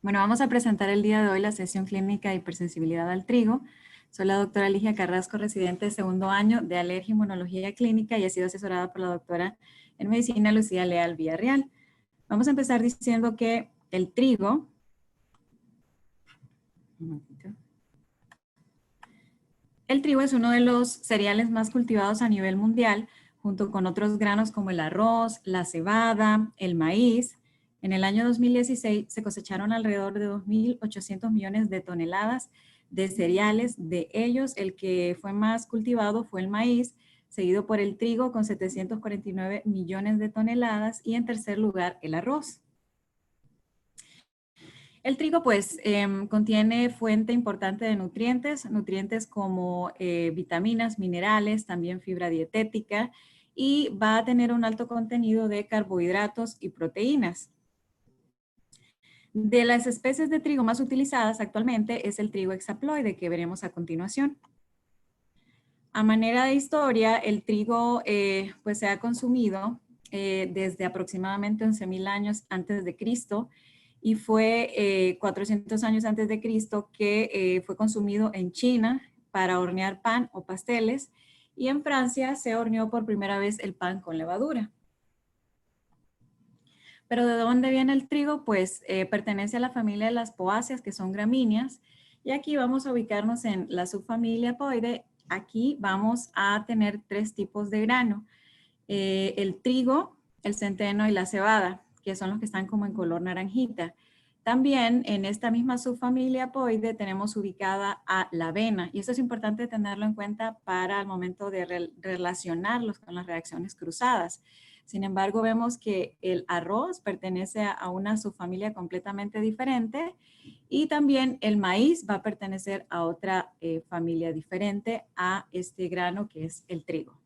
Bueno, vamos a presentar el día de hoy la sesión clínica de hipersensibilidad al trigo. Soy la doctora Ligia Carrasco, residente de segundo año de alergia y inmunología clínica y he sido asesorada por la doctora en medicina Lucía Leal Villarreal. Vamos a empezar diciendo que el trigo, es uno de los cereales más cultivados a nivel mundial, junto con otros granos como el arroz, la cebada, el maíz. En el año 2016 se cosecharon alrededor de 2.800 millones de toneladas de cereales. De ellos, el que fue más cultivado fue el maíz, seguido por el trigo con 749 millones de toneladas y en tercer lugar el arroz. El trigo pues contiene fuente importante de nutrientes como vitaminas, minerales, también fibra dietética y va a tener un alto contenido de carbohidratos y proteínas. De las especies de trigo más utilizadas actualmente es el trigo hexaploide que veremos a continuación. A manera de historia, el trigo pues se ha consumido desde aproximadamente 11.000 años antes de Cristo y fue 400 años antes de Cristo que fue consumido en China para hornear pan o pasteles y en Francia se horneó por primera vez el pan con levadura. Pero ¿de dónde viene el trigo? Pues pertenece a la familia de las poáceas, que son gramíneas, y aquí vamos a ubicarnos en la subfamilia Apoide. Aquí vamos a tener tres tipos de grano, el trigo, el centeno y la cebada, que son los que están como en color naranjita. También en esta misma subfamilia Apoide tenemos ubicada a la avena, y eso es importante tenerlo en cuenta para el momento de relacionarlos con las reacciones cruzadas. Sin embargo, vemos que el arroz pertenece a una subfamilia completamente diferente y también el maíz va a pertenecer a otra familia diferente a este grano que es el trigo.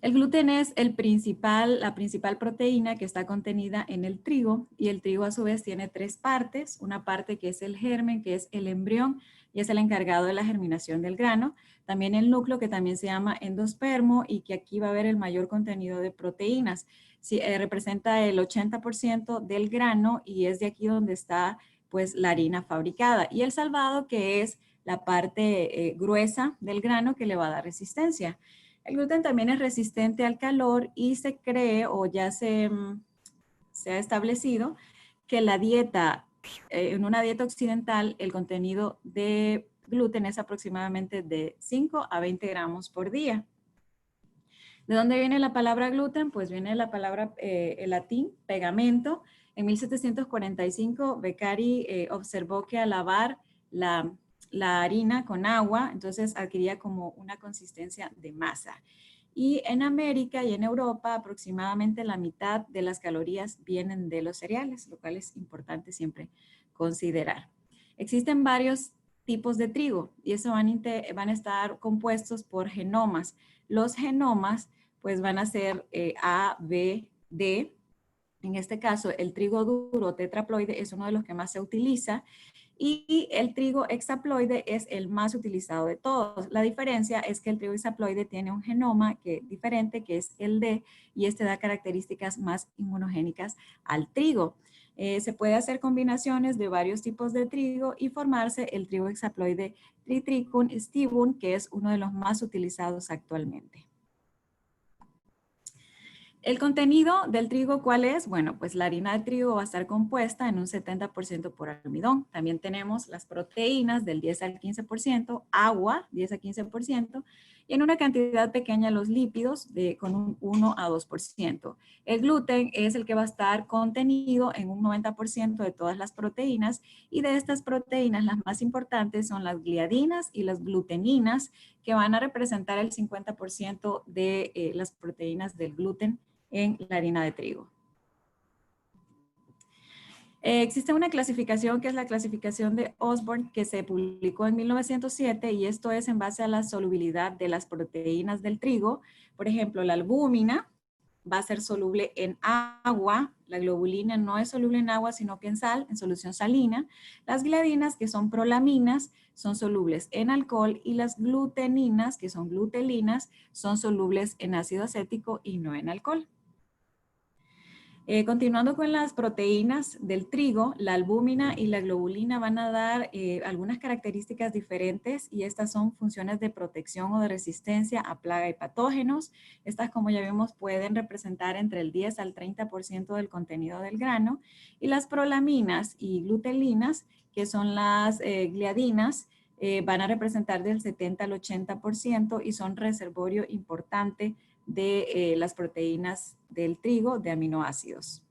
El gluten es la principal proteína que está contenida en el trigo y el trigo a su vez tiene tres partes, una parte que es el germen, que es el embrión y es el encargado de la germinación del grano, también el núcleo que también se llama endospermo y que aquí va a haber el mayor contenido de proteínas. Sí, representa el 80% del grano y es de aquí donde está pues la harina fabricada y el salvado que es la parte gruesa del grano que le va a dar resistencia. El gluten también es resistente al calor y se cree o ya se ha establecido que en una dieta occidental, el contenido de gluten es aproximadamente de 5 a 20 gramos por día. ¿De dónde viene la palabra gluten? Pues viene de la palabra, el latín, pegamento. En 1745, Beccari observó que al lavar la harina con agua, entonces adquiría como una consistencia de masa. Y en América y en Europa, aproximadamente la mitad de las calorías vienen de los cereales, lo cual es importante siempre considerar. Existen varios tipos de trigo y eso van a estar compuestos por genomas. Los genomas pues van a ser A, B, D. En este caso, el trigo duro tetraploide es uno de los que más se utiliza y el trigo hexaploide es el más utilizado de todos. La diferencia es que el trigo hexaploide tiene un genoma diferente, que es el D, y este da características más inmunogénicas al trigo. Se puede hacer combinaciones de varios tipos de trigo y formarse el trigo hexaploide Triticum stivum, que es uno de los más utilizados actualmente. El contenido del trigo, ¿cuál es? Bueno, pues la harina de trigo va a estar compuesta en un 70% por almidón. También tenemos las proteínas del 10 al 15%, agua 10 a 15% y en una cantidad pequeña los lípidos con un 1 a 2%. El gluten es el que va a estar contenido en un 90% de todas las proteínas y de estas proteínas las más importantes son las gliadinas y las gluteninas que van a representar el 50% de las proteínas del gluten en la harina de trigo. Existe una clasificación que es la clasificación de Osborne que se publicó en 1907 y esto es en base a la solubilidad de las proteínas del trigo. Por ejemplo, la albúmina va a ser soluble en agua, la globulina no es soluble en agua sino que en sal, en solución salina. Las gliadinas, que son prolaminas, son solubles en alcohol y las gluteninas, que son glutelinas, son solubles en ácido acético y no en alcohol. Continuando con las proteínas del trigo, la albúmina y la globulina van a dar algunas características diferentes y estas son funciones de protección o de resistencia a plaga y patógenos. Estas, como ya vimos, pueden representar entre el 10 al 30% del contenido del grano. Y las prolaminas y glutelinas, que son las gliadinas, van a representar del 70 al 80% y son reservorio importante de las proteínas del trigo de aminoácidos.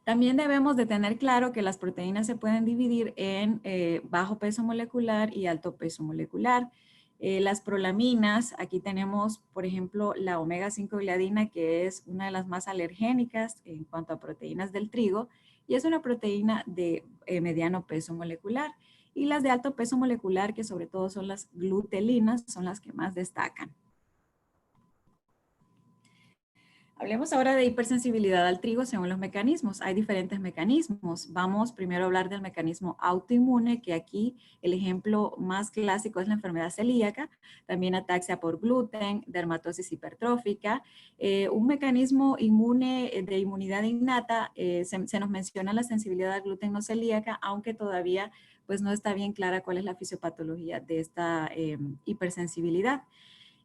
También debemos de tener claro que las proteínas se pueden dividir en bajo peso molecular y alto peso molecular. Las prolaminas, aquí tenemos, por ejemplo, la omega 5 gliadina, que es una de las más alergénicas en cuanto a proteínas del trigo, y es una proteína de mediano peso molecular. Y las de alto peso molecular, que sobre todo son las glutelinas, son las que más destacan. Hablemos ahora de hipersensibilidad al trigo según los mecanismos. Hay diferentes mecanismos. Vamos primero a hablar del mecanismo autoinmune, que aquí el ejemplo más clásico es la enfermedad celíaca, también ataxia por gluten, dermatosis hipertrófica. Un mecanismo inmune de inmunidad innata, se nos menciona la sensibilidad al gluten no celíaca, aunque todavía pues no está bien clara cuál es la fisiopatología de esta hipersensibilidad.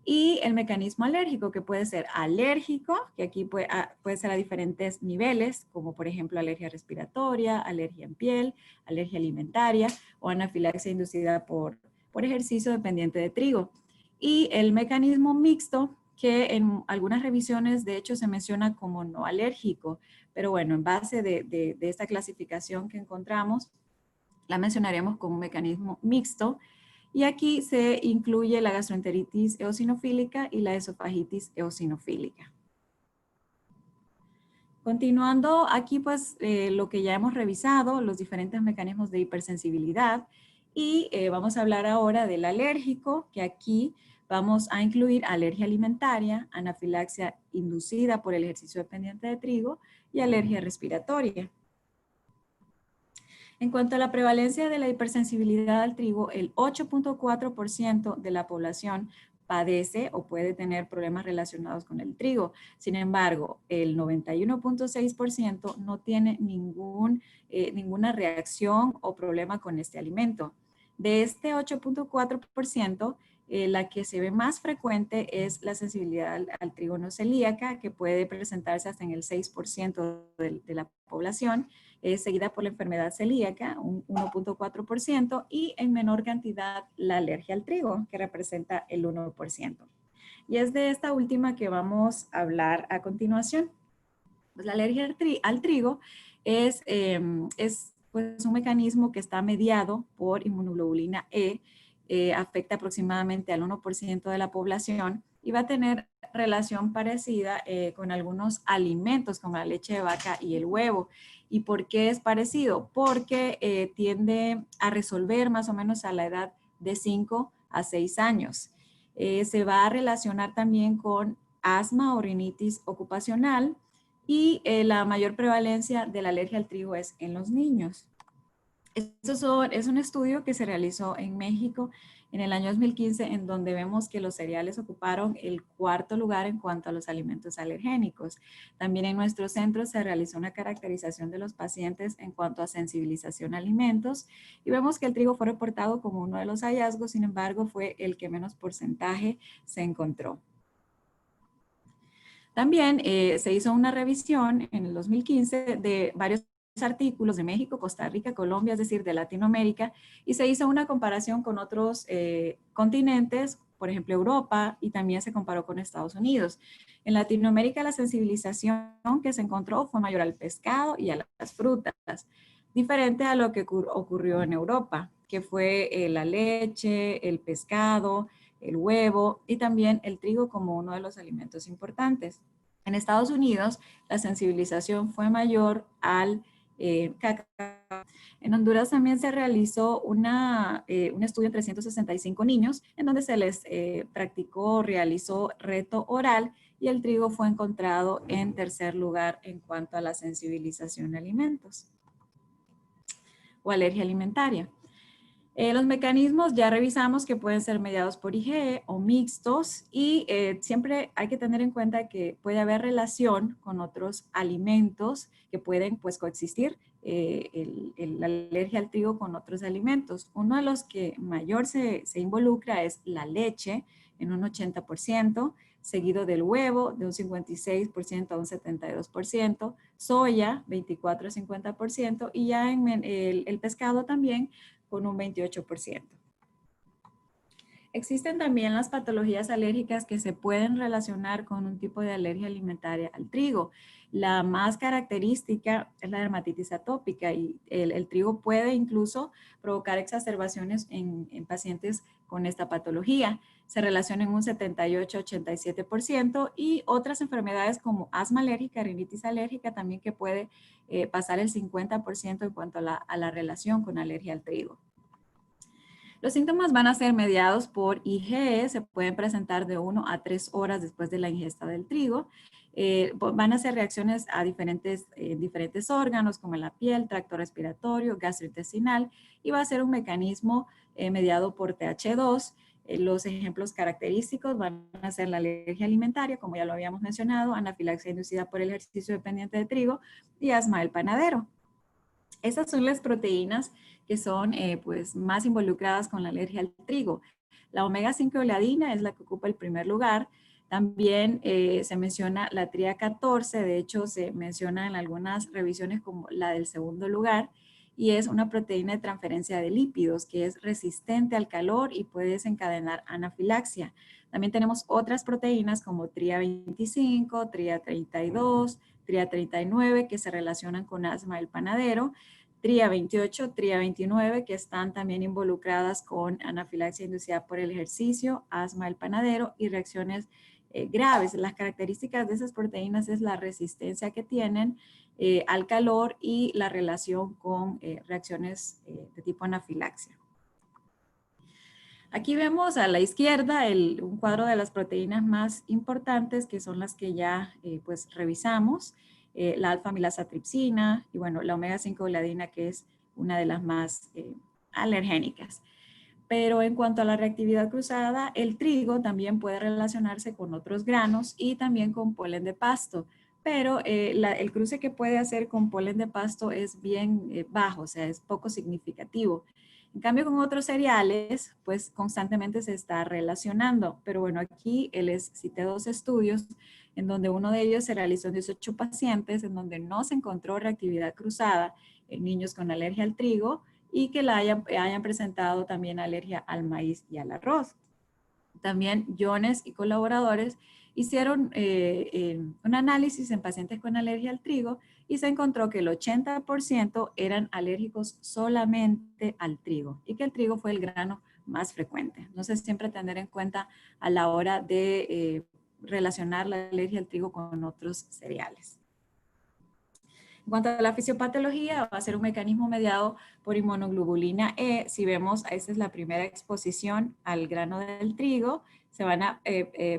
Y el mecanismo alérgico, que puede ser alérgico, que aquí puede ser a diferentes niveles, como por ejemplo alergia respiratoria, alergia en piel, alergia alimentaria o anafilaxia inducida por ejercicio dependiente de trigo. Y el mecanismo mixto, que en algunas revisiones de hecho se menciona como no alérgico, pero bueno, en base de esta clasificación que encontramos, la mencionaremos como un mecanismo mixto. Y aquí se incluye la gastroenteritis eosinofílica y la esofagitis eosinofílica. Continuando aquí, pues lo que ya hemos revisado, los diferentes mecanismos de hipersensibilidad, y vamos a hablar ahora del alérgico, que aquí vamos a incluir alergia alimentaria, anafilaxia inducida por el ejercicio dependiente de trigo y alergia respiratoria. En cuanto a la prevalencia de la hipersensibilidad al trigo, el 8.4% de la población padece o puede tener problemas relacionados con el trigo. Sin embargo, el 91.6% no tiene ninguna reacción o problema con este alimento. De este 8.4%, la que se ve más frecuente es la sensibilidad al trigo no celíaca, que puede presentarse hasta en el 6% de la población, seguida por la enfermedad celíaca, un 1.4%, y en menor cantidad la alergia al trigo, que representa el 1%. Y es de esta última que vamos a hablar a continuación. Pues la alergia al trigo es pues, un mecanismo que está mediado por inmunoglobulina E, afecta aproximadamente al 1% de la población y va a tener relación parecida con algunos alimentos como la leche de vaca y el huevo. ¿Y por qué es parecido? Porque tiende a resolver más o menos a la edad de 5 a 6 años. Se va a relacionar también con asma o rinitis ocupacional y la mayor prevalencia de la alergia al trigo es en los niños. Es un estudio que se realizó en México en el año 2015, en donde vemos que los cereales ocuparon el cuarto lugar en cuanto a los alimentos alergénicos. También en nuestro centro se realizó una caracterización de los pacientes en cuanto a sensibilización a alimentos y vemos que el trigo fue reportado como uno de los hallazgos, sin embargo fue el que menos porcentaje se encontró. También se hizo una revisión en el 2015 de varios artículos de México, Costa Rica, Colombia, es decir, de Latinoamérica, y se hizo una comparación con otros continentes, por ejemplo, Europa, y también se comparó con Estados Unidos. En Latinoamérica la sensibilización que se encontró fue mayor al pescado y a las frutas, diferente a lo que ocurrió en Europa, que fue la leche, el pescado, el huevo y también el trigo como uno de los alimentos importantes. En Estados Unidos, la sensibilización fue mayor al cacao. En Honduras también se realizó un estudio en 365 niños en donde se les realizó reto oral y el trigo fue encontrado en tercer lugar en cuanto a la sensibilización a alimentos o alergia alimentaria. Los mecanismos ya revisamos que pueden ser mediados por IgE o mixtos y siempre hay que tener en cuenta que puede haber relación con otros alimentos que pueden pues coexistir, la alergia al trigo con otros alimentos. Uno de los que mayor se involucra es la leche en un 80%, seguido del huevo de un 56% a un 72%, soya 24 a 50% y ya en el pescado también con un 28%. Existen también las patologías alérgicas que se pueden relacionar con un tipo de alergia alimentaria al trigo. La más característica es la dermatitis atópica y el trigo puede incluso provocar exacerbaciones en pacientes con esta patología. Se relaciona en un 78-87% y otras enfermedades como asma alérgica, rinitis alérgica también que puede pasar el 50% en cuanto a la relación con alergia al trigo. Los síntomas van a ser mediados por IgE, se pueden presentar de 1 a 3 horas después de la ingesta del trigo. Van a ser reacciones a diferentes órganos como la piel, tracto respiratorio, gastrointestinal y va a ser un mecanismo mediado por TH2. Los ejemplos característicos van a ser la alergia alimentaria, como ya lo habíamos mencionado, anafilaxia inducida por el ejercicio dependiente de trigo y asma del panadero. Esas son las proteínas que son pues, más involucradas con la alergia al trigo. La omega 5 gliadina es la que ocupa el primer lugar. También se menciona la tría 14, de hecho se menciona en algunas revisiones como la del segundo lugar, y es una proteína de transferencia de lípidos que es resistente al calor y puede desencadenar anafilaxia. También tenemos otras proteínas como tría 25, tría 32, tría 39 que se relacionan con asma del panadero, tría 28, tría 29 que están también involucradas con anafilaxia inducida por el ejercicio, asma del panadero y reacciones graves. Las características de esas proteínas es la resistencia que tienen al calor y la relación con reacciones de tipo anafilaxia. Aquí vemos a la izquierda un cuadro de las proteínas más importantes que son las que ya pues revisamos, la alfa-amilasatripsina y bueno, la omega 5 gliadina que es una de las más alergénicas. Pero en cuanto a la reactividad cruzada, el trigo también puede relacionarse con otros granos y también con polen de pasto. Pero el cruce que puede hacer con polen de pasto es bien bajo, o sea, es poco significativo. En cambio, con otros cereales, pues constantemente se está relacionando. Pero bueno, aquí les cité dos estudios en donde uno de ellos se realizó en 18 pacientes, en donde no se encontró reactividad cruzada en niños con alergia al trigo, y que hayan presentado también alergia al maíz y al arroz. También Jones y colaboradores hicieron un análisis en pacientes con alergia al trigo y se encontró que el 80% eran alérgicos solamente al trigo y que el trigo fue el grano más frecuente. Entonces siempre tener en cuenta a la hora de relacionar la alergia al trigo con otros cereales. En cuanto a la fisiopatología, va a ser un mecanismo mediado por inmunoglobulina E. Si vemos, esta es la primera exposición al grano del trigo. Se van a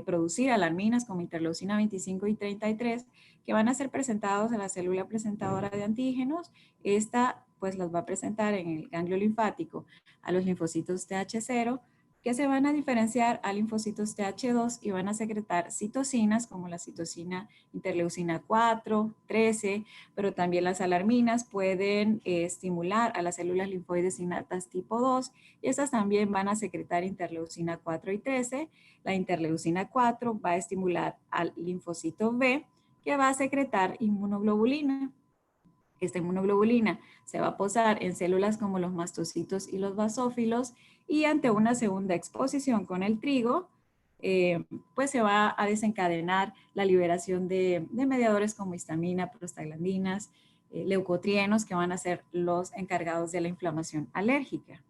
producir alarminas como interleucina 25 y 33 que van a ser presentados en la célula presentadora de antígenos. Esta pues las va a presentar en el ganglio linfático a los linfocitos TH0 que se van a diferenciar a linfocitos TH2 y van a secretar citocinas como la citocina interleucina 4, 13, pero también las alarminas pueden estimular a las células linfoides innatas tipo 2 y estas también van a secretar interleucina 4 y 13. La interleucina 4 va a estimular al linfocito B que va a secretar inmunoglobulina. Esta inmunoglobulina se va a posar en células como los mastocitos y los basófilos y ante una segunda exposición con el trigo, pues se va a desencadenar la liberación de mediadores como histamina, prostaglandinas, leucotrienos que van a ser los encargados de la inflamación alérgica.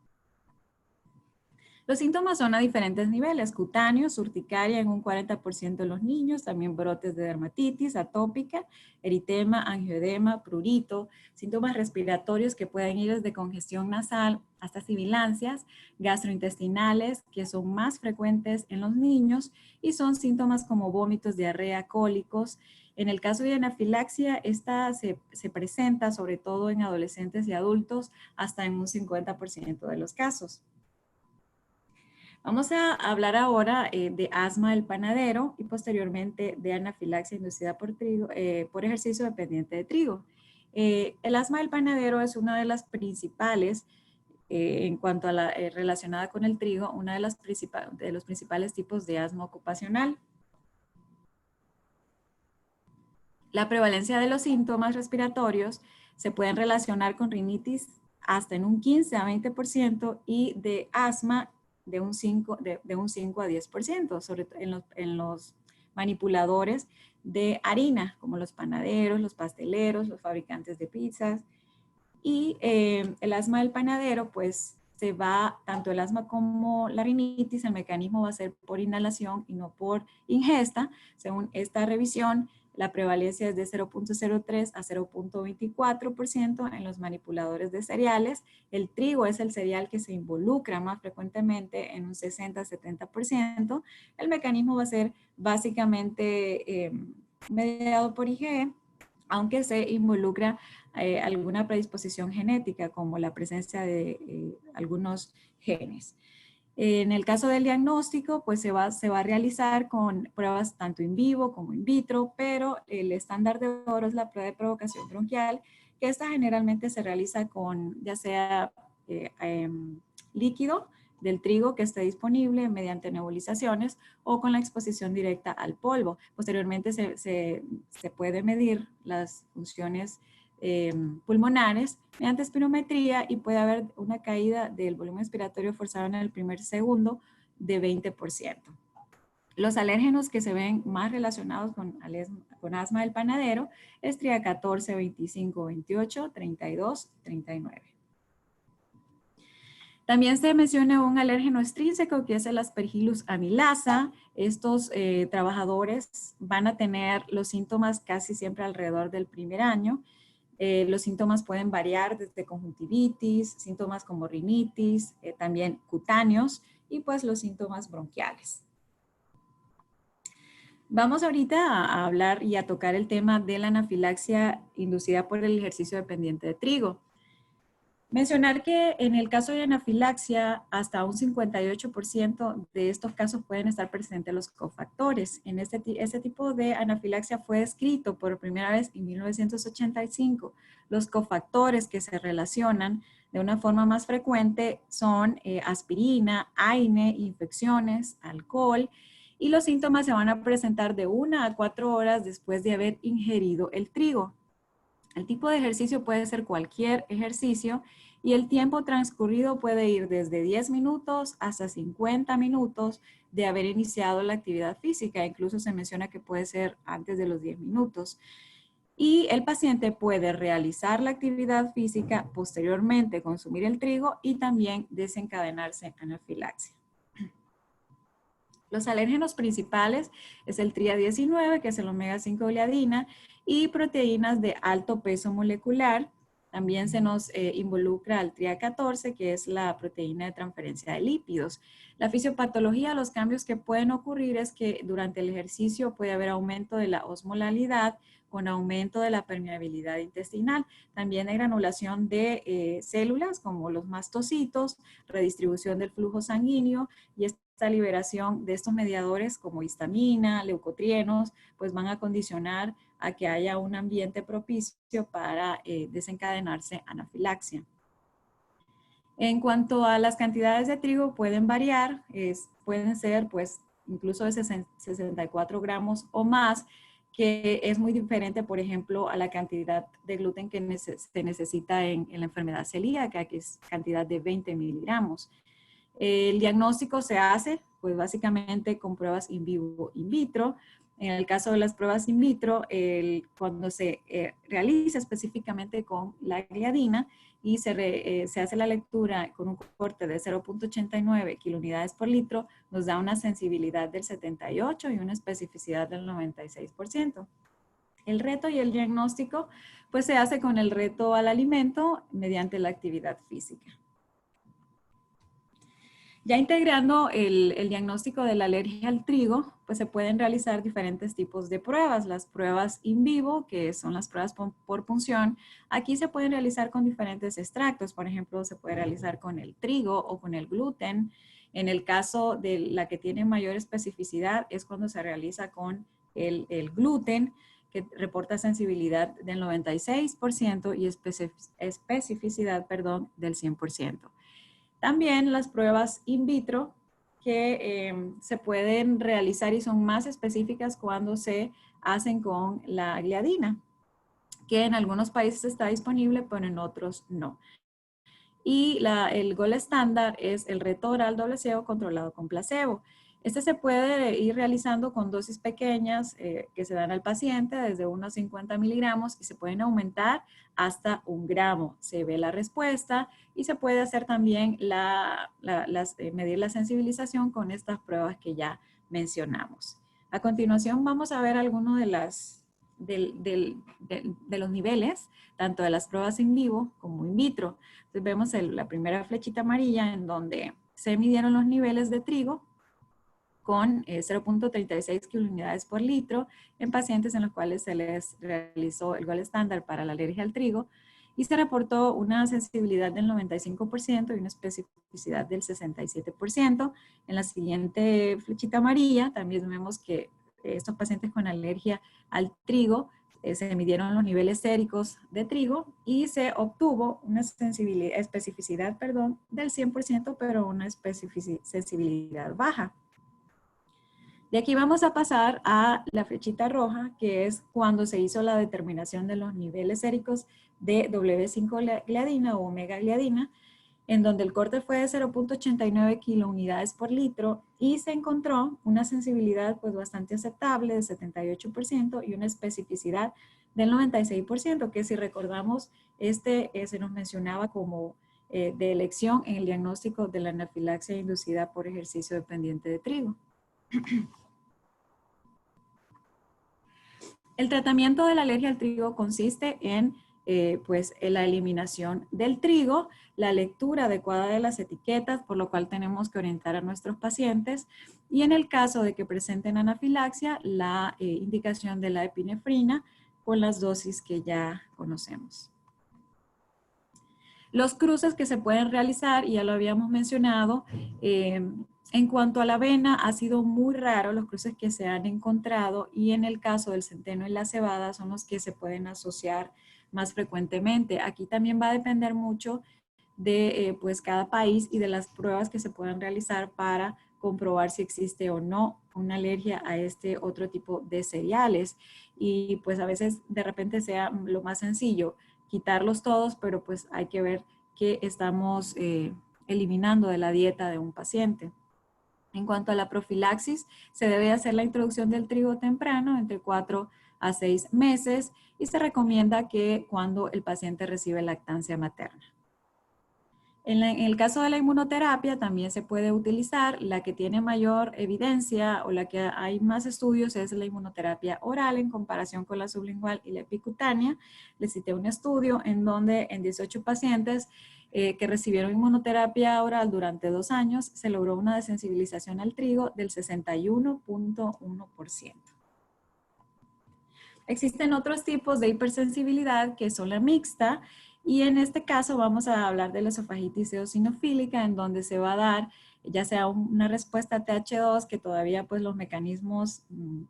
Los síntomas son a diferentes niveles: cutáneos, urticaria en un 40% de los niños, también brotes de dermatitis atópica, eritema, angioedema, prurito, síntomas respiratorios que pueden ir desde congestión nasal hasta sibilancias, gastrointestinales que son más frecuentes en los niños y son síntomas como vómitos, diarrea, cólicos. En el caso de anafilaxia, esta se presenta sobre todo en adolescentes y adultos hasta en un 50% de los casos. Vamos a hablar ahora de asma del panadero y posteriormente de anafilaxia inducida por ejercicio dependiente de trigo. El asma del panadero es una de las principales, en cuanto a la relacionada con el trigo, una de los principales tipos de asma ocupacional. La prevalencia de los síntomas respiratorios se pueden relacionar con rinitis hasta en un 15 a 20% y de asma de un 5 a 10%, sobre todo en los manipuladores de harina, como los panaderos, los pasteleros, los fabricantes de pizzas. Y el asma del panadero, pues tanto el asma como la rinitis, el mecanismo va a ser por inhalación y no por ingesta. Según esta revisión, la prevalencia es de 0.03 a 0.24% en los manipuladores de cereales. El trigo es el cereal que se involucra más frecuentemente en un 60 a 70%. El mecanismo va a ser básicamente mediado por IgE, aunque se involucra alguna predisposición genética como la presencia de algunos genes. En el caso del diagnóstico, pues se va a realizar con pruebas tanto in vivo como in vitro, pero el estándar de oro es la prueba de provocación bronquial, que esta generalmente se realiza con ya sea líquido del trigo que esté disponible mediante nebulizaciones o con la exposición directa al polvo. Posteriormente se puede medir las funciones pulmonares mediante espirometría y puede haber una caída del volumen respiratorio forzado en el primer segundo de 20%. Los alérgenos que se ven más relacionados con asma del panadero es TRIA 14, 25, 28, 32, 39. También se menciona un alérgeno extrínseco que es el Aspergillus amilasa. Estos trabajadores van a tener los síntomas casi siempre alrededor del primer año. Los síntomas pueden variar desde conjuntivitis, síntomas como rinitis, también cutáneos y pues los síntomas bronquiales. Vamos ahorita a hablar y a tocar el tema de la anafilaxia inducida por el ejercicio dependiente de trigo. Mencionar que en el caso de anafilaxia, hasta un 58% de estos casos pueden estar presentes los cofactores. Este tipo de anafilaxia fue descrito por primera vez en 1985. Los cofactores que se relacionan de una forma más frecuente son aspirina, AINE, infecciones, alcohol, y los síntomas se van a presentar de 1 a 4 horas después de haber ingerido el trigo. El tipo de ejercicio puede ser cualquier ejercicio y el tiempo transcurrido puede ir desde 10 minutos hasta 50 minutos de haber iniciado la actividad física. Incluso se menciona que puede ser antes de los 10 minutos. Y el paciente puede realizar la actividad física, posteriormente consumir el trigo y también desencadenarse anafilaxia. Los alérgenos principales es el TRIA19, que es el omega 5 gliadina, y proteínas de alto peso molecular. También se nos involucra al TRIA14, que es la proteína de transferencia de lípidos. La fisiopatología, los cambios que pueden ocurrir es que durante el ejercicio puede haber aumento de la osmolalidad con aumento de la permeabilidad intestinal. También hay granulación de células como los mastocitos, redistribución del flujo sanguíneo y esta liberación de estos mediadores como histamina, leucotrienos, pues van a condicionar a que haya un ambiente propicio para desencadenarse anafilaxia. En cuanto a las cantidades de trigo, pueden variar, pueden ser pues incluso de 64 gramos o más, que es muy diferente, por ejemplo, a la cantidad de gluten que se necesita en la enfermedad celíaca, que es cantidad de 20 miligramos. El diagnóstico se hace, pues básicamente con pruebas in vivo, in vitro, En el caso de las pruebas in vitro, cuando se realiza específicamente con la gliadina y se hace la lectura con un corte de 0.89 kilounidades por litro, nos da una sensibilidad del 78 y una especificidad del 96%. El reto y el diagnóstico pues se hace con el reto al alimento mediante la actividad física. Ya integrando el diagnóstico de la alergia al trigo, pues se pueden realizar diferentes tipos de pruebas. Las pruebas in vivo, que son las pruebas por punción, aquí se pueden realizar con diferentes extractos. Por ejemplo, se puede realizar con el trigo o con el gluten. En el caso de la que tiene mayor especificidad es cuando se realiza con el gluten, que reporta sensibilidad del 96% y especificidad, perdón, del 100%. También las pruebas in vitro que se pueden realizar y son más específicas cuando se hacen con la gliadina, que en algunos países está disponible, pero en otros no. Y el gol estándar es el reto oral doble ciego controlado con placebo. Este se puede ir realizando con dosis pequeñas que se dan al paciente desde unos 50 miligramos y se pueden aumentar hasta 1 gramo. Se ve la respuesta y se puede hacer también medir la sensibilización con estas pruebas que ya mencionamos. A continuación vamos a ver algunos de los niveles, tanto de las pruebas in vivo como in vitro. Entonces vemos la primera flechita amarilla en donde se midieron los niveles de trigo con 0.36 kilounidades por litro en pacientes en los cuales se les realizó el gol estándar para la alergia al trigo y se reportó una sensibilidad del 95% y una especificidad del 67%. En la siguiente flechita amarilla también vemos que estos pacientes con alergia al trigo se midieron los niveles séricos de trigo y se obtuvo una especificidad del 100%, pero una sensibilidad baja. De aquí vamos a pasar a la flechita roja, que es cuando se hizo la determinación de los niveles séricos de W5-gliadina o omega-gliadina, en donde el corte fue de 0.89 kilounidades por litro y se encontró una sensibilidad pues bastante aceptable de 78% y una especificidad del 96%, que si recordamos, se nos mencionaba como de elección en el diagnóstico de la anafilaxia inducida por ejercicio dependiente de trigo. El tratamiento de la alergia al trigo consiste en pues, la eliminación del trigo, la lectura adecuada de las etiquetas, por lo cual tenemos que orientar a nuestros pacientes, y en el caso de que presenten anafilaxia, la indicación de la epinefrina con las dosis que ya conocemos. Los cruces que se pueden realizar, y ya lo habíamos mencionado, en cuanto a la avena, ha sido muy raro los cruces que se han encontrado y en el caso del centeno y la cebada son los que se pueden asociar más frecuentemente. Aquí también va a depender mucho de pues cada país y de las pruebas que se puedan realizar para comprobar si existe o no una alergia a este otro tipo de cereales. Y pues a veces de repente sea lo más sencillo quitarlos todos, pero pues hay que ver qué estamos eliminando de la dieta de un paciente. En cuanto a la profilaxis, se debe hacer la introducción del trigo temprano, entre 4 a 6 meses, y se recomienda que cuando el paciente recibe lactancia materna. En el caso de la inmunoterapia también se puede utilizar. La que tiene mayor evidencia o la que hay más estudios es la inmunoterapia oral en comparación con la sublingual y la epicutánea. Les cité un estudio en donde en 18 pacientes que recibieron inmunoterapia oral durante 2 años se logró una desensibilización al trigo del 61.1%. Existen otros tipos de hipersensibilidad que son la mixta, y en este caso vamos a hablar de la esofagitis eosinofílica, en donde se va a dar ya sea una respuesta TH2, que todavía pues los mecanismos,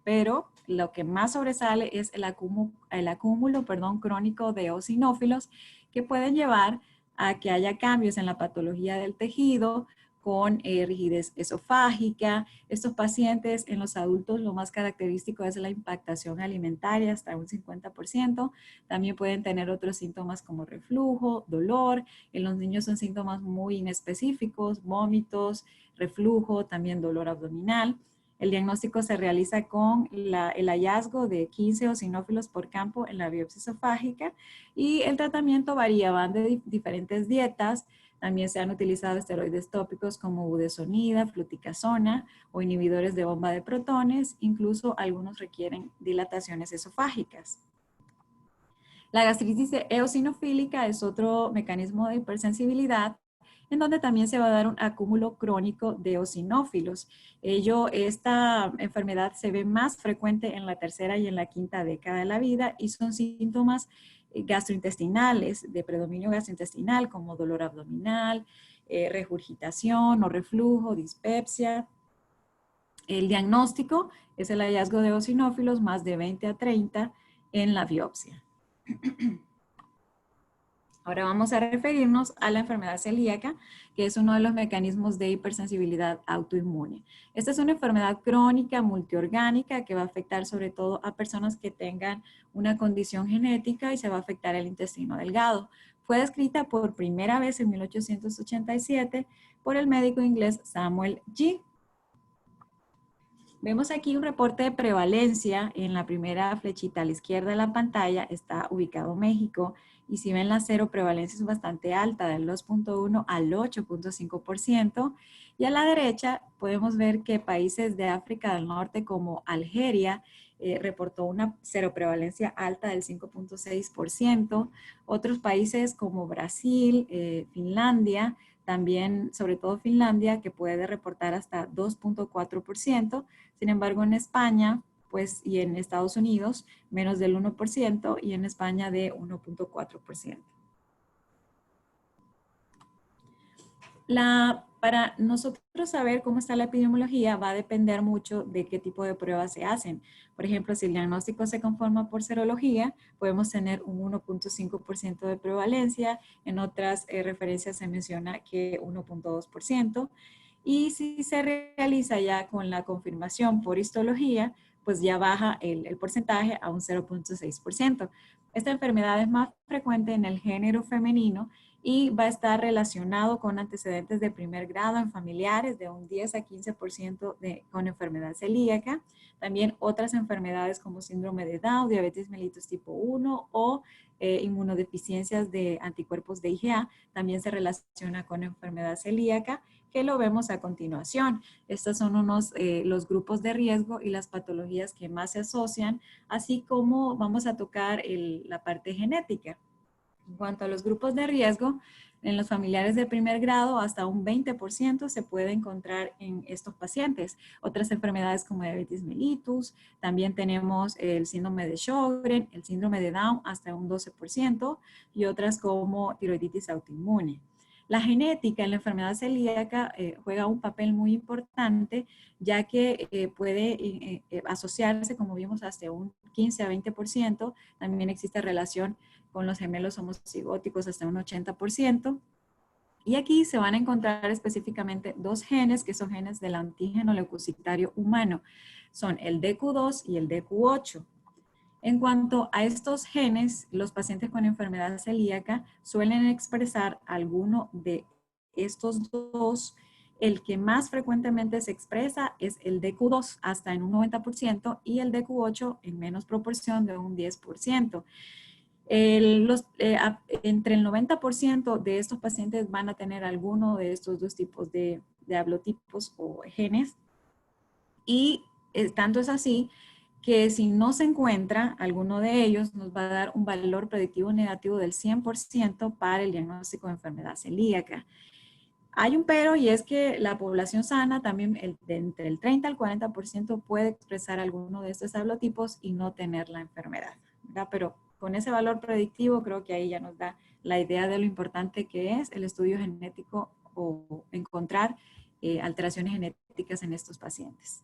pero lo que más sobresale es el acúmulo crónico de eosinófilos que pueden llevar a que haya cambios en la patología del tejido, con rigidez esofágica. Estos pacientes en los adultos lo más característico es la impactación alimentaria hasta un 50%. También pueden tener otros síntomas como reflujo, dolor. En los niños son síntomas muy inespecíficos, vómitos, reflujo, también dolor abdominal. El diagnóstico se realiza con el hallazgo de 15 eosinófilos por campo en la biopsia esofágica y el tratamiento varía, van de diferentes dietas. También se han utilizado esteroides tópicos como budesonida, fluticasona o inhibidores de bomba de protones. Incluso algunos requieren dilataciones esofágicas. La gastritis eosinofílica es otro mecanismo de hipersensibilidad en donde también se va a dar un acúmulo crónico de eosinófilos. Esta enfermedad se ve más frecuente en la tercera y en la quinta década de la vida y son síntomas gastrointestinales, de predominio gastrointestinal, como dolor abdominal, regurgitación o reflujo, dispepsia. El diagnóstico es el hallazgo de eosinófilos más de 20 a 30 en la biopsia. Ahora vamos a referirnos a la enfermedad celíaca, que es uno de los mecanismos de hipersensibilidad autoinmune. Esta es una enfermedad crónica multiorgánica que va a afectar sobre todo a personas que tengan una condición genética y se va a afectar el intestino delgado. Fue descrita por primera vez en 1887 por el médico inglés Samuel G. Vemos aquí un reporte de prevalencia. En la primera flechita a la izquierda de la pantalla está ubicado México y si ven la cero, prevalencia es bastante alta, del 2.1 al 8.5%. Y a la derecha podemos ver que países de África del Norte como Algeria reportó una cero prevalencia alta del 5.6%. Otros países como Brasil, Finlandia, también sobre todo Finlandia, que puede reportar hasta 2.4%. Sin embargo, en España, pues, y en Estados Unidos, menos del 1% y en España de 1.4%. Para nosotros saber cómo está la epidemiología va a depender mucho de qué tipo de pruebas se hacen. Por ejemplo, si el diagnóstico se conforma por serología, podemos tener un 1.5% de prevalencia. En otras referencias se menciona que 1.2%. Y si se realiza ya con la confirmación por histología, pues ya baja el porcentaje a un 0.6%. Esta enfermedad es más frecuente en el género femenino y va a estar relacionado con antecedentes de primer grado en familiares de un 10 a 15% con enfermedad celíaca. También otras enfermedades como síndrome de Down, diabetes mellitus tipo 1 o inmunodeficiencias de anticuerpos de IgA también se relaciona con enfermedad celíaca, que lo vemos a continuación. Estos son los grupos de riesgo y las patologías que más se asocian, así como vamos a tocar la parte genética. En cuanto a los grupos de riesgo, en los familiares de primer grado, hasta un 20% se puede encontrar en estos pacientes. Otras enfermedades como diabetes mellitus, también tenemos el síndrome de Sjögren, el síndrome de Down, hasta un 12%, y otras como tiroiditis autoinmune. La genética en la enfermedad celíaca juega un papel muy importante, ya que puede asociarse, como vimos, hasta un 15 a 20%. También existe relación con los gemelos homocigóticos hasta un 80%. Y aquí se van a encontrar específicamente dos genes, que son genes del antígeno leucocitario humano. Son el DQ2 y el DQ8. En cuanto a estos genes, los pacientes con enfermedad celíaca suelen expresar alguno de estos dos. El que más frecuentemente se expresa es el DQ2, hasta en un 90%, y el DQ8 en menos proporción, de un 10%. Entre el 90% de estos pacientes van a tener alguno de estos dos tipos de haplotipos o genes. Y tanto es así que si no se encuentra alguno de ellos, nos va a dar un valor predictivo negativo del 100% para el diagnóstico de enfermedad celíaca. Hay un pero, y es que la población sana también entre el 30 al 40% puede expresar alguno de estos haplotipos y no tener la enfermedad, ¿verdad? Pero con ese valor predictivo creo que ahí ya nos da la idea de lo importante que es el estudio genético o encontrar alteraciones genéticas en estos pacientes.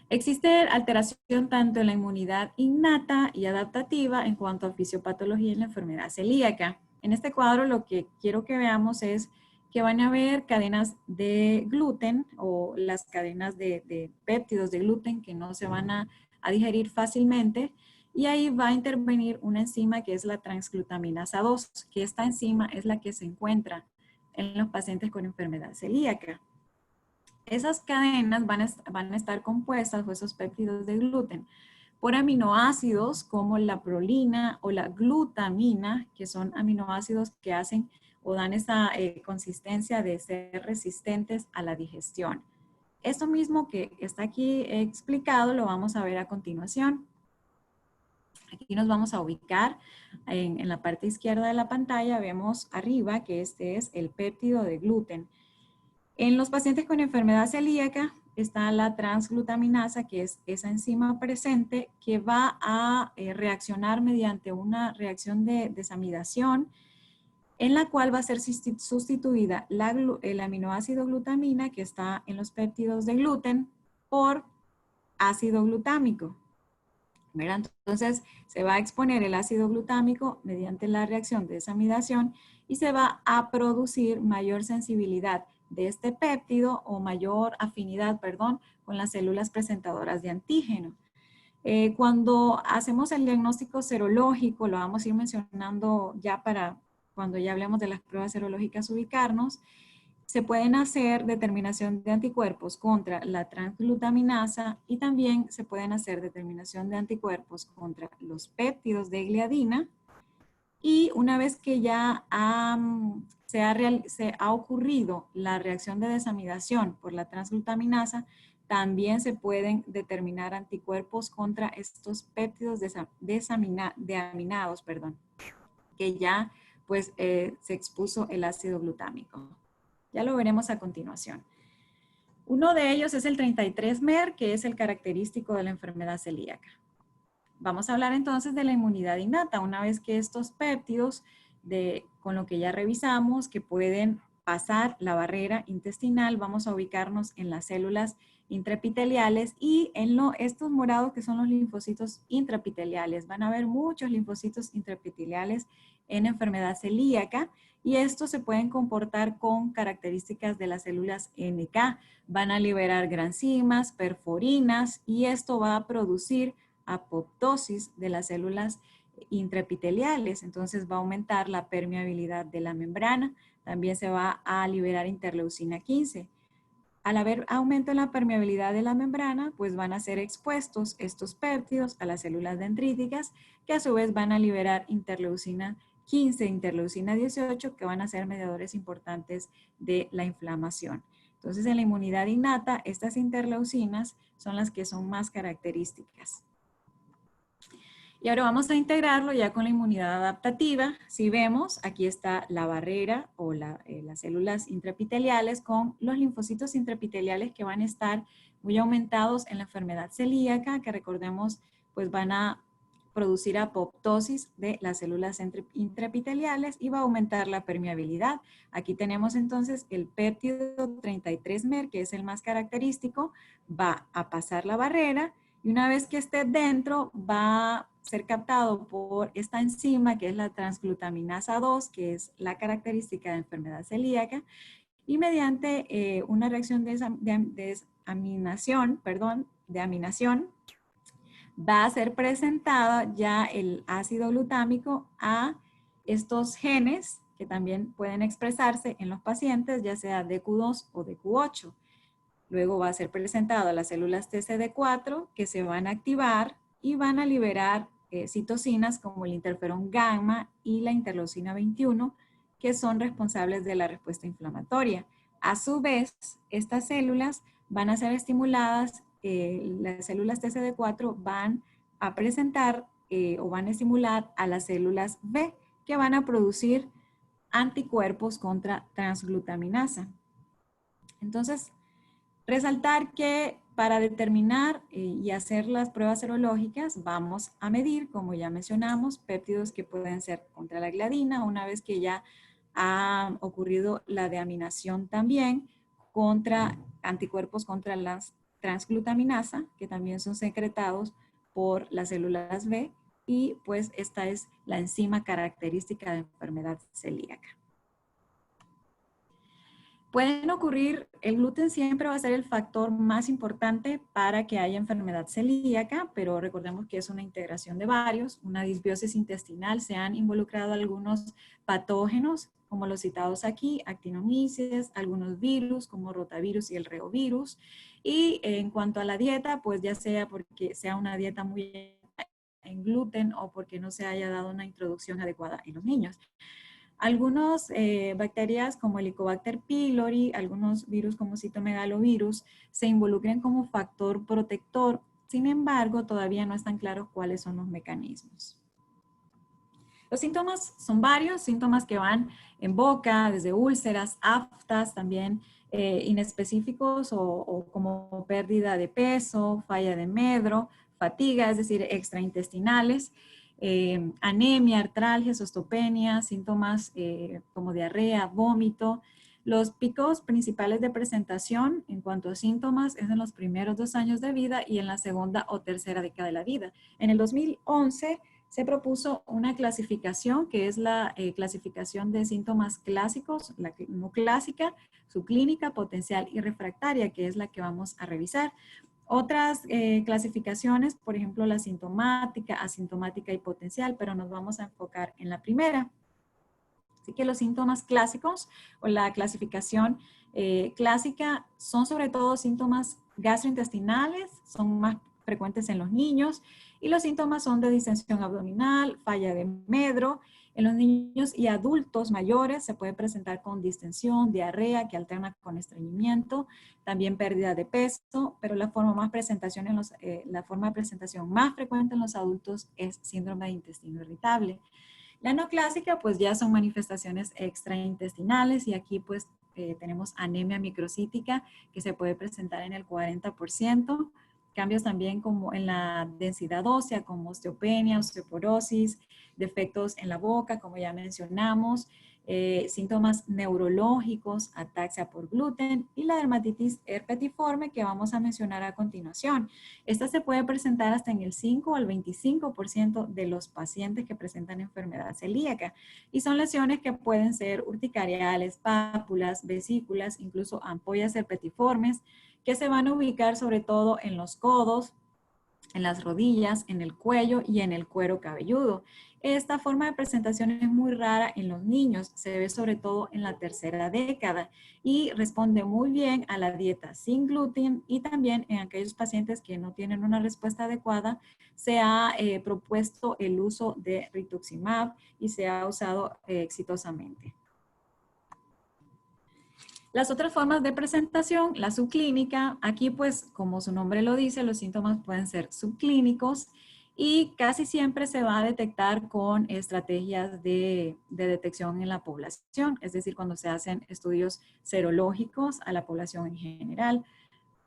Existe alteración tanto en la inmunidad innata y adaptativa en cuanto a fisiopatología en la enfermedad celíaca. En este cuadro lo que quiero que veamos es que van a haber cadenas de gluten o las cadenas de péptidos de gluten que no se van a digerir fácilmente, y ahí va a intervenir una enzima que es la transglutaminasa 2, que esta enzima es la que se encuentra en los pacientes con enfermedad celíaca. Esas cadenas van a estar compuestas, o esos péptidos de gluten, por aminoácidos como la prolina o la glutamina, que son aminoácidos que hacen o dan esa consistencia de ser resistentes a la digestión. Esto mismo que está aquí explicado lo vamos a ver a continuación. Aquí nos vamos a ubicar en la parte izquierda de la pantalla. Vemos arriba que este es el péptido de gluten. En los pacientes con enfermedad celíaca está la transglutaminasa, que es esa enzima presente que va a reaccionar mediante una reacción de desamidación, en la cual va a ser sustituida el aminoácido glutamina, que está en los péptidos de gluten, por ácido glutámico. ¿Verdad? Entonces, se va a exponer el ácido glutámico mediante la reacción de desamidación y se va a producir mayor sensibilidad de este péptido o mayor afinidad, perdón, con las células presentadoras de antígeno. Cuando hacemos el diagnóstico serológico, lo vamos a ir mencionando ya para cuando ya hablemos de las pruebas serológicas ubicarnos, se pueden hacer determinación de anticuerpos contra la transglutaminasa y también se pueden hacer determinación de anticuerpos contra los péptidos de gliadina. Y una vez que ya se ha ocurrido la reacción de desamidación por la transglutaminasa, también se pueden determinar anticuerpos contra estos péptidos deaminados, que ya pues se expuso el ácido glutámico. Ya lo veremos a continuación. Uno de ellos es el 33-MER, que es el característico de la enfermedad celíaca. Vamos a hablar entonces de la inmunidad innata, una vez que estos péptidos, con lo que ya revisamos, que pueden pasar la barrera intestinal, vamos a ubicarnos en las células intraepiteliales y en estos morados que son los linfocitos intraepiteliales. Van a haber muchos linfocitos intraepiteliales en enfermedad celíaca y estos se pueden comportar con características de las células NK. Van a liberar granzimas, perforinas y esto va a producir apoptosis de las células intraepiteliales. Entonces va a aumentar la permeabilidad de la membrana. También se va a liberar interleucina 15. Al haber aumento en la permeabilidad de la membrana, pues van a ser expuestos estos péptidos a las células dendríticas, que a su vez van a liberar interleucina 15, interleucina 18, que van a ser mediadores importantes de la inflamación. Entonces, en la inmunidad innata, estas interleucinas son las que son más características. Y ahora vamos a integrarlo ya con la inmunidad adaptativa. Si vemos, aquí está la barrera o las células intraepiteliales con los linfocitos intraepiteliales que van a estar muy aumentados en la enfermedad celíaca, que recordemos, pues van a producir apoptosis de las células intraepiteliales y va a aumentar la permeabilidad. Aquí tenemos entonces el péptido 33-MER, que es el más característico, va a pasar la barrera y una vez que esté dentro va a ser captado por esta enzima que es la transglutaminasa 2, que es la característica de enfermedad celíaca, y mediante una reacción de aminación, va a ser presentada ya el ácido glutámico a estos genes que también pueden expresarse en los pacientes, ya sea DQ2 o DQ8. Luego va a ser presentado a las células TCD4 que se van a activar y van a liberar citocinas como el interferón gamma y la interleucina 21, que son responsables de la respuesta inflamatoria. A su vez, estas células van a ser estimuladas, las células TCD4 van a presentar o van a estimular a las células B, que van a producir anticuerpos contra transglutaminasa. Entonces, resaltar que para determinar y hacer las pruebas serológicas vamos a medir, como ya mencionamos, péptidos que pueden ser contra la gliadina, una vez que ya ha ocurrido la deaminación también, contra anticuerpos contra las transglutaminasa, que también son secretados por las células B, y pues esta es la enzima característica de enfermedad celíaca. Pueden ocurrir, el gluten siempre va a ser el factor más importante para que haya enfermedad celíaca, pero recordemos que es una integración de varios, una disbiosis intestinal, se han involucrado algunos patógenos, como los citados aquí, actinomyces, algunos virus como rotavirus y el reovirus. Y en cuanto a la dieta, pues ya sea porque sea una dieta muy en gluten o porque no se haya dado una introducción adecuada en los niños. Algunas bacterias como Helicobacter pylori, algunos virus como citomegalovirus se involucran como factor protector. Sin embargo, todavía no están claros cuáles son los mecanismos. Los síntomas son varios, síntomas que van en boca, desde úlceras, aftas, también inespecíficos o como pérdida de peso, falla de medro, fatiga, es decir, extraintestinales, anemia, artralgias, osteopenia, síntomas como diarrea, vómito. Los picos principales de presentación en cuanto a síntomas es en los primeros 2 años de vida y en la segunda o tercera década de la vida. En el 2011 se propuso una clasificación que es la clasificación de síntomas clásicos, la no clásica, subclínica, potencial y refractaria, que es la que vamos a revisar. Otras clasificaciones, por ejemplo, la sintomática, asintomática y potencial, pero nos vamos a enfocar en la primera. Así que los síntomas clásicos o la clasificación clásica son sobre todo síntomas gastrointestinales, son más frecuentes en los niños y los síntomas son de distensión abdominal, falla de medro. En los niños y adultos mayores se puede presentar con distensión, diarrea que alterna con estreñimiento, también pérdida de peso, pero la forma de presentación más frecuente en los adultos es síndrome de intestino irritable. La no clásica, pues ya son manifestaciones extraintestinales y aquí pues tenemos anemia microcítica que se puede presentar en el 40%, cambios también como en la densidad ósea, como osteopenia, osteoporosis, defectos en la boca, como ya mencionamos, síntomas neurológicos, ataxia por gluten y la dermatitis herpetiforme que vamos a mencionar a continuación. Esta se puede presentar hasta en el 5 al 25% de los pacientes que presentan enfermedad celíaca y son lesiones que pueden ser urticariales, pápulas, vesículas, incluso ampollas herpetiformes que se van a ubicar sobre todo en los codos, en las rodillas, en el cuello y en el cuero cabelludo. Esta forma de presentación es muy rara en los niños, se ve sobre todo en la tercera década y responde muy bien a la dieta sin gluten y también en aquellos pacientes que no tienen una respuesta adecuada, se ha propuesto el uso de rituximab y se ha usado exitosamente. Las otras formas de presentación, la subclínica, aquí pues como su nombre lo dice, los síntomas pueden ser subclínicos y casi siempre se va a detectar con estrategias de detección en la población, es decir, cuando se hacen estudios serológicos a la población en general.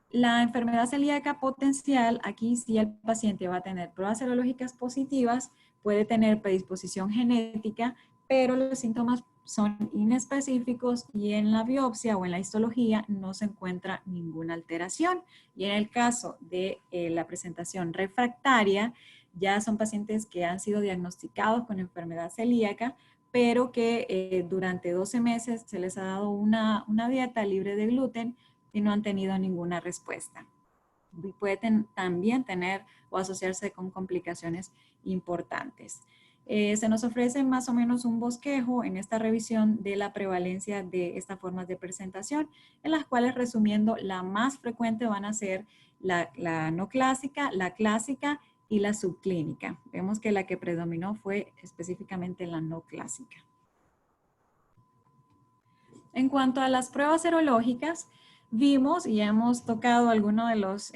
La enfermedad celíaca potencial, aquí sí el paciente va a tener pruebas serológicas positivas, puede tener predisposición genética, pero los síntomas son inespecíficos y en la biopsia o en la histología no se encuentra ninguna alteración. Y en el caso de la presentación refractaria, ya son pacientes que han sido diagnosticados con enfermedad celíaca, pero que durante 12 meses se les ha dado una dieta libre de gluten y no han tenido ninguna respuesta. Y puede también tener o asociarse con complicaciones importantes. Se nos ofrece más o menos un bosquejo en esta revisión de la prevalencia de estas formas de presentación, en las cuales, resumiendo, la más frecuente van a ser la no clásica, la clásica y la subclínica. Vemos que la que predominó fue específicamente la no clásica. En cuanto a las pruebas serológicas, vimos y hemos tocado algunos de los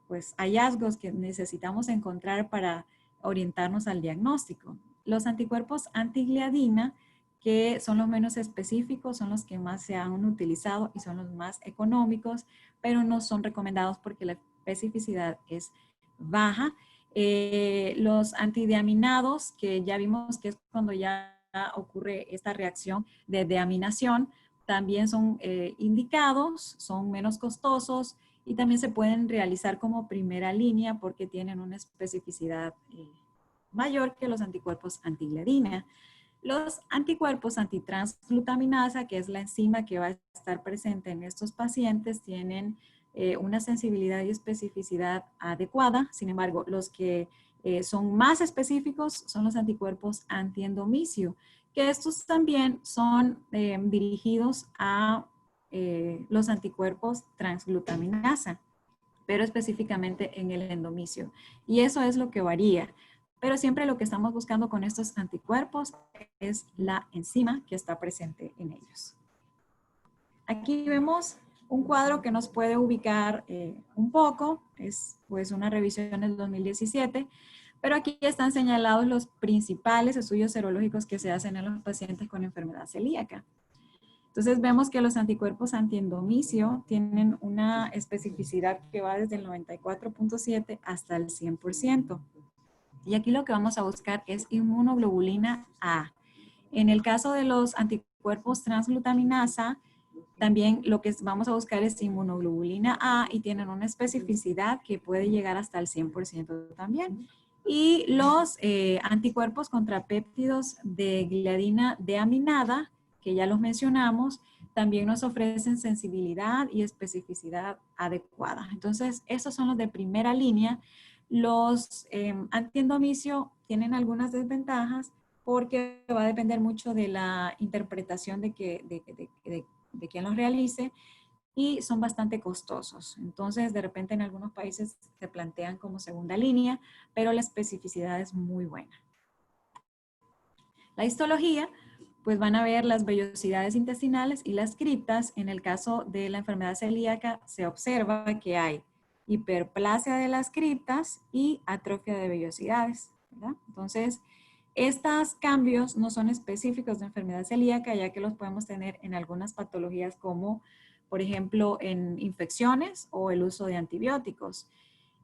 pues, hallazgos que necesitamos encontrar para orientarnos al diagnóstico. Los anticuerpos antigliadina, que son los menos específicos, son los que más se han utilizado y son los más económicos, pero no son recomendados porque la especificidad es baja. Los antidiaminados, que ya vimos que es cuando ya ocurre esta reacción de deaminación, también son indicados, son menos costosos y también se pueden realizar como primera línea porque tienen una especificidad mayor que los anticuerpos antigliadina. Los anticuerpos antitransglutaminasa, que es la enzima que va a estar presente en estos pacientes, tienen una sensibilidad y especificidad adecuada. Sin embargo, los que son más específicos son los anticuerpos antiendomicio, que estos también son dirigidos a los anticuerpos transglutaminasa, pero específicamente en el endomicio. Y eso es lo que varía. Pero siempre lo que estamos buscando con estos anticuerpos es la enzima que está presente en ellos. Aquí vemos un cuadro que nos puede ubicar un poco, es pues una revisión del 2017, pero aquí están señalados los principales estudios serológicos que se hacen en los pacientes con enfermedad celíaca. Entonces vemos que los anticuerpos antiendomicio tienen una especificidad que va desde el 94.7 hasta el 100%. Y aquí lo que vamos a buscar es inmunoglobulina A. En el caso de los anticuerpos transglutaminasa, también lo que vamos a buscar es inmunoglobulina A y tienen una especificidad que puede llegar hasta el 100% también. Y los anticuerpos contra péptidos de gliadina deaminada, que ya los mencionamos, también nos ofrecen sensibilidad y especificidad adecuada. Entonces, esos son los de primera línea. Los antiendomicio tienen algunas desventajas porque va a depender mucho de la interpretación de quien los realice y son bastante costosos. Entonces, de repente en algunos países se plantean como segunda línea, pero la especificidad es muy buena. La histología, pues van a ver las vellosidades intestinales y las criptas. En el caso de la enfermedad celíaca se observa que hay hiperplasia de las criptas y atrofia de vellosidades, ¿verdad? Entonces, estos cambios no son específicos de enfermedad celíaca, ya que los podemos tener en algunas patologías como, por ejemplo, en infecciones o el uso de antibióticos.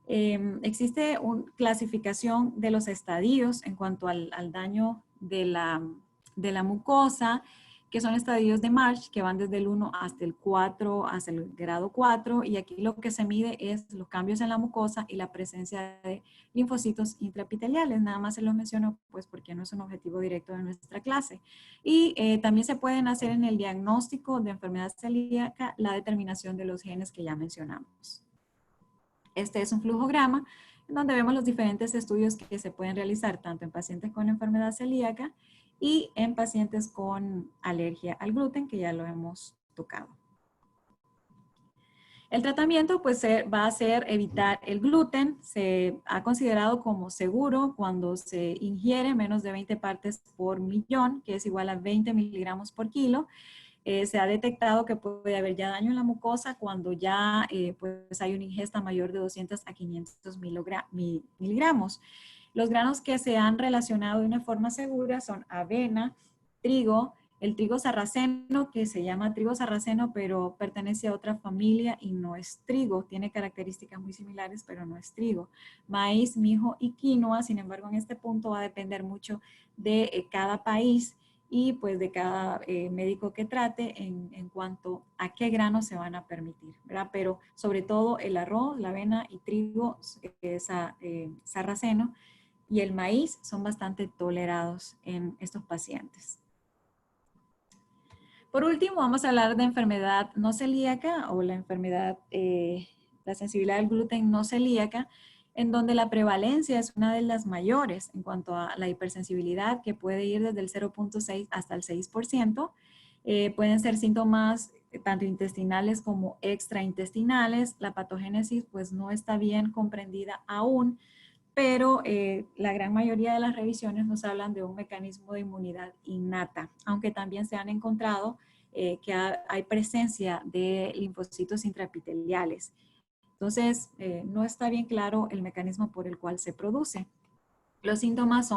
Existe una clasificación de los estadios en cuanto al daño de la mucosa, que son estadios de March, que van desde el 1 hasta el 4, hasta el grado 4, y aquí lo que se mide es los cambios en la mucosa y la presencia de linfocitos intraepiteliales. Nada más se los menciono pues porque no es un objetivo directo de nuestra clase. Y también se pueden hacer en el diagnóstico de enfermedad celíaca la determinación de los genes que ya mencionamos. Este es un flujograma en donde vemos los diferentes estudios que se pueden realizar tanto en pacientes con enfermedad celíaca y en pacientes con alergia al gluten, que ya lo hemos tocado. El tratamiento pues va a ser evitar el gluten. Se ha considerado como seguro cuando se ingiere menos de 20 partes por millón, que es igual a 20 miligramos por kilo. Se ha detectado que puede haber ya daño en la mucosa cuando ya pues hay una ingesta mayor de 200 a 500 miligramos. Los granos que se han relacionado de una forma segura son avena, trigo, el trigo sarraceno, que se llama trigo sarraceno, pero pertenece a otra familia y no es trigo. Tiene características muy similares, pero no es trigo. Maíz, mijo y quinoa, sin embargo, en este punto va a depender mucho de cada país y pues de cada médico que trate en cuanto a qué granos se van a permitir, ¿verdad? Pero sobre todo el arroz, la avena y trigo sarraceno y el maíz son bastante tolerados en estos pacientes. Por último, vamos a hablar de enfermedad no celíaca o la enfermedad, la sensibilidad al gluten no celíaca, en donde la prevalencia es una de las mayores en cuanto a la hipersensibilidad, que puede ir desde el 0.6 hasta el 6%. Pueden ser síntomas tanto intestinales como extraintestinales. La patogénesis pues no está bien comprendida aún, pero la gran mayoría de las revisiones nos hablan de un mecanismo de inmunidad innata, aunque también se han encontrado que hay presencia de linfocitos intraepiteliales. Entonces, no está bien claro el mecanismo por el cual se produce. Los síntomas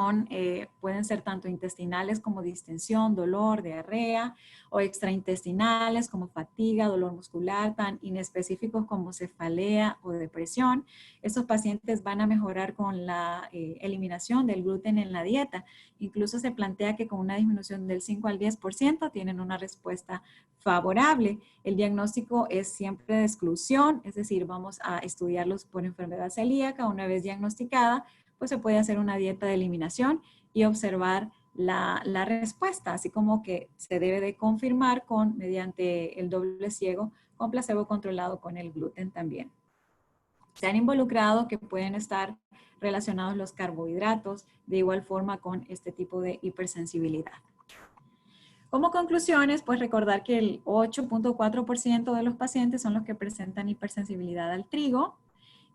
pueden ser tanto intestinales como distensión, dolor, diarrea, o extraintestinales como fatiga, dolor muscular, tan inespecíficos como cefalea o depresión. Estos pacientes van a mejorar con la eliminación del gluten en la dieta. Incluso se plantea que con una disminución del 5 al 10% tienen una respuesta favorable. El diagnóstico es siempre de exclusión, es decir, vamos a estudiarlos por enfermedad celíaca. Una vez diagnosticada, pues se puede hacer una dieta de eliminación y observar la respuesta, así como que se debe de confirmar mediante el doble ciego con placebo controlado con el gluten también. Se han involucrado que pueden estar relacionados los carbohidratos de igual forma con este tipo de hipersensibilidad. Como conclusiones, pues recordar que el 8.4% de los pacientes son los que presentan hipersensibilidad al trigo,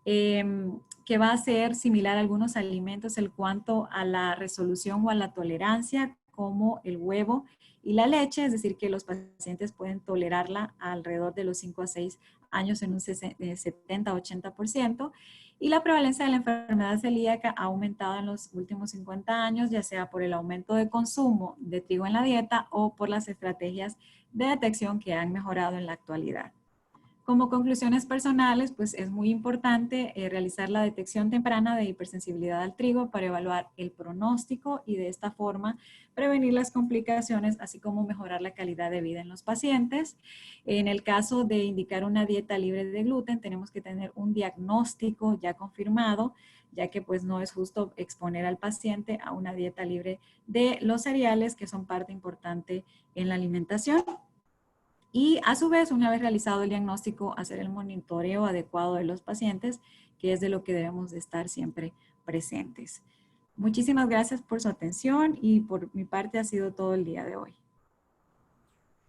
que va a ser similar a algunos alimentos en cuanto a la resolución o a la tolerancia, como el huevo y la leche, es decir, que los pacientes pueden tolerarla alrededor de los 5 a 6 años en un 70-80%, y la prevalencia de la enfermedad celíaca ha aumentado en los últimos 50 años, ya sea por el aumento de consumo de trigo en la dieta o por las estrategias de detección que han mejorado en la actualidad. Como conclusiones personales, pues es muy importante realizar la detección temprana de hipersensibilidad al trigo para evaluar el pronóstico y de esta forma prevenir las complicaciones, así como mejorar la calidad de vida en los pacientes. En el caso de indicar una dieta libre de gluten, tenemos que tener un diagnóstico ya confirmado, ya que pues no es justo exponer al paciente a una dieta libre de los cereales, que son parte importante en la alimentación. Y a su vez, una vez realizado el diagnóstico, hacer el monitoreo adecuado de los pacientes, que es de lo que debemos de estar siempre presentes. Muchísimas gracias por su atención y por mi parte ha sido todo el día de hoy.